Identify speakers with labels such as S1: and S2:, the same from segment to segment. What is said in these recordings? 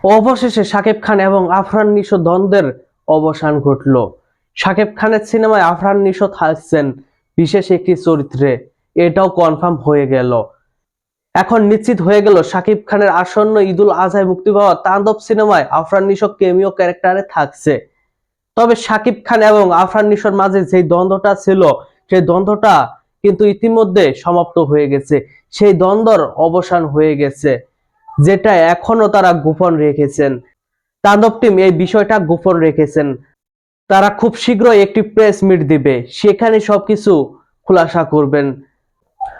S1: অবশেষে শাকিব খান এবং আফরান নিশো দ্বন্দ্বের অবসান ঘটল। শাকিব খানের সিনেমায় আফরান নিশো থাকছেন বিশেষ একটি চরিত্রে, এটাও কনফার্ম হয়ে গেল। এখন নিশ্চিত হয়ে গেল শাকিব খানের আসন্ন ঈদুল আজহায় মুক্তি পাওয়া তাণ্ডব সিনেমায় আফরান নিশো কেমিও ক্যারেক্টারে থাকছে। তবে শাকিব খান এবং আফরান নিশোর মাঝে যে দ্বন্দ্বটা ছিল, সেই দ্বন্দ্বটা কিন্তু ইতিমধ্যে সমাপ্ত হয়ে গেছে। সেই দ্বন্দ্বর অবসান হয়ে গেছে, যেটা এখনো তারা গোপন রেখেছেন। তাণ্ডব টিম এই বিষয়টা গোপন রেখেছেন। তারা খুব শীঘ্রই একটি প্রেস মিট দিবে, সেখানে সবকিছু খোলাসা করবেন।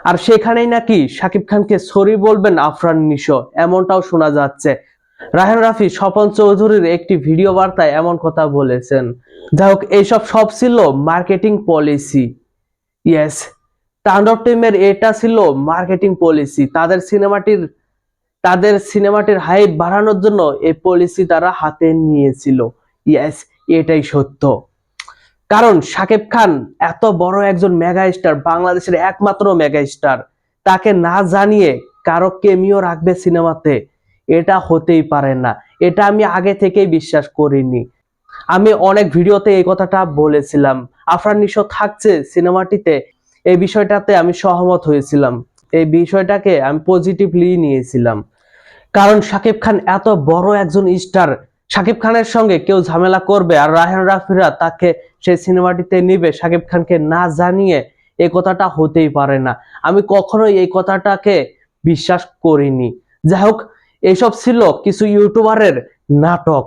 S1: আর সেখানেই নাকি শাকিব খানকে সরি বলবেন আফরান নিশো, এমনটাও শোনা যাচ্ছে। রায়হান রাফি স্বপন চৌধুরীর একটি ভিডিও বার্তায় এমন কথা বলেছেন। যাই হোক, এইসব সব ছিল মার্কেটিং পলিসি। ইয়েস, তাণ্ডব টিমের এটা ছিল মার্কেটিং পলিসি। তাদের সিনেমাটির হাইপ বাড়ানোর জন্য এই পলিসি তারা হাতে নিয়েছিল। ইয়েস, এটাই সত্য। কারণ শাকিব খান এত বড় একজন মেগা স্টার, বাংলাদেশের একমাত্র মেগা স্টার, তাকে না জানিয়ে কারো কেমিও রাখবে সিনেমাতে, এটা হতেই পারে না। এটা আমি আগে থেকেই বিশ্বাস করিনি। আমি অনেক ভিডিওতে এই কথাটা বলেছিলাম। আফরান নিশো থাকছে সিনেমাটিতে, এই বিষয়টাতে আমি সহমত হয়েছিলাম। এই বিষয়টাকে আমি পজিটিভলি নিয়েছিলাম। কারণ শাকিব খান এত বড় একজন স্টার, শাকিব খানের সঙ্গে কেউ ঝামেলা করবে আর রায়হান রাফিরা তাকে সেই সিনেমাটিতে নিবে শাকিব খানকে না জানিয়ে, এই কথাটা হতেই পারে না। আমি কখনোই এই কথাটাকে বিশ্বাস করিনি। যাই হোক, এইসব ছিল কিছু ইউটিউবারের নাটক।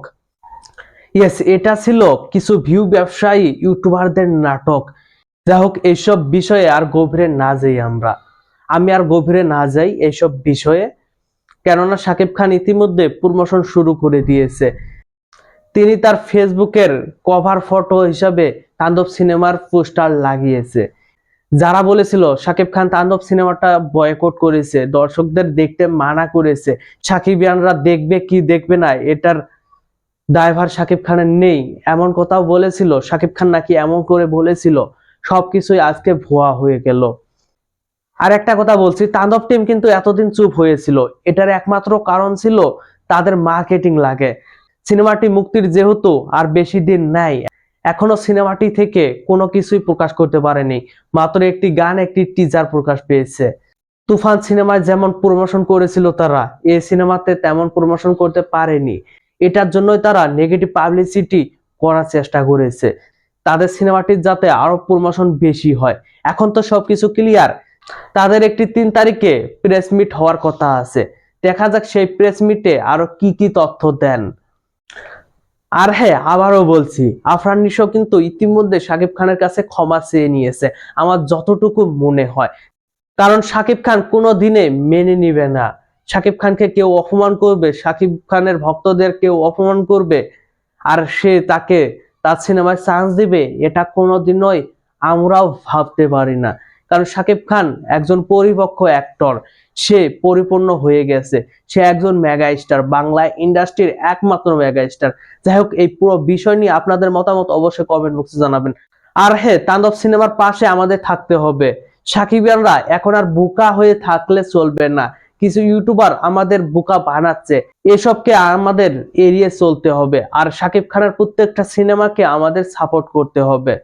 S1: ইয়েস, এটা ছিল কিছু ভিউ ব্যবসায়ী ইউটিউবারদের নাটক। যাই হোক, এইসব বিষয়ে আর গভীরে না যাই আমি আর গভীরে না যাই এইসব বিষয়ে। কেননা শাকিব খান ইতিমধ্যে প্রমোশন শুরু করে দিয়েছে। তিনি তার ফেসবুকের কভার ফটো হিসাবে তাণ্ডব সিনেমার পোস্টার লাগিয়েছে। যারা বলেছিল শাকিব খান তাণ্ডব সিনেমাটা বয়কট করেছে, দর্শকদের দেখতে মানা করেছে, সাকিবিয়ানরা দেখবে কি দেখবে না এটার দায়ভার শাকিব খানের নেই, এমন কথাও বলেছিল। শাকিব খান নাকি এমন করে বলেছিল, সবকিছুই আজকে ভুয়া হয়ে গেল। আর একটা কথা বলছি, তাণ্ডব টিম কিন্তু এতদিন চুপ হয়েছিল, এটার একমাত্র কারণ ছিল তাদের মার্কেটিং লাগে। সিনেমাটি মুক্তির যেহেতু আর বেশি দিন নাই, এখনো সিনেমাটি থেকে কোনো কিছুই প্রকাশ করতে পারেনি। মাত্র একটি গান, একটি টিজার প্রকাশ পেয়েছে। তুফান সিনেমায় যেমন প্রমোশন করেছিল তারা, এই সিনেমাতে তেমন প্রমোশন করতে পারেনি। এটার জন্যই তারা নেগেটিভ পাবলিসিটি করার চেষ্টা করেছে, তাদের সিনেমাটির যাতে আরো প্রমোশন বেশি হয়। এখন তো সবকিছু ক্লিয়ার। তাদের একটি 3 তারিখে প্রেস মিট হওয়ার কথা আছে। দেখা যাক সেই প্রেস মিটে আরো কি কি তথ্য দেন। আর হ্যাঁ, আবারও বলছি, আফরান নিশো কিন্তু ইতিমধ্যে শাকিব খানের কাছে ক্ষমা চেয়ে নিয়েছে, আমার যতটুকু মনে হয়। কারণ শাকিব খান কোনো দিনে মেনে নিবে না শাকিব খানকে কেউ অপমান করবে, শাকিব খানের ভক্তদের কেউ অপমান করবে আর সে তাকে তার সিনেমায় চান্স দিবে, এটা কোনোদিনই আমরাও ভাবতে পারি না। কারণ শাকিব খান একজন পরিপক্ক অ্যাক্টর, সে পরিপূর্ণ হয়ে গেছে, সে একজন মেগা স্টার, বাংলা ইন্ডাস্ট্রির একমাত্র মেগা স্টার। যাই হোক, এই পুরো বিষয় নিয়ে আপনাদের মতামত অবশ্যই কমেন্ট বক্সে জানাবেন। আর হ্যাঁ, তাণ্ডব সিনেমার পাশে আমাদের থাকতে হবে। সাকিবিয়ানরা এখন আর বোকা হয়ে থাকলে চলবে না। কিছু ইউটিউবার আমাদের বোকা বানাচ্ছে, এসবকে আমাদের এড়িয়ে চলতে হবে। আর শাকিব খানের প্রত্যেকটা সিনেমাকে আমাদের সাপোর্ট করতে হবে।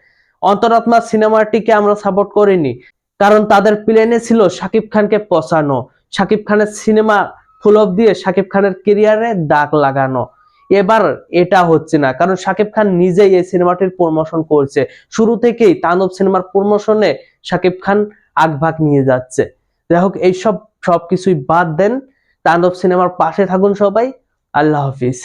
S1: অন্তরাত্মা সিনেমাটিকে আমরা সাপোর্ট করিনি, কারণ তাদের প্ল্যানে ছিল শাকিব খানকে পচানো, শাকিব খানের সিনেমা ফ্লপ দিয়ে শাকিব খানের ক্যারিয়ারে দাগ লাগানো। এবার এটা হচ্ছে না, কারণ শাকিব খান নিজেই এই সিনেমাটির প্রমোশন করছে। শুরু থেকেই তাণ্ডব সিনেমার প্রমোশনে শাকিব খান আগভাগ নিয়ে যাচ্ছে। যাই হোক, এইসব সবকিছুই বাদ দেন, তাণ্ডব সিনেমার পাশে থাকুন সবাই। আল্লাহ হাফিজ।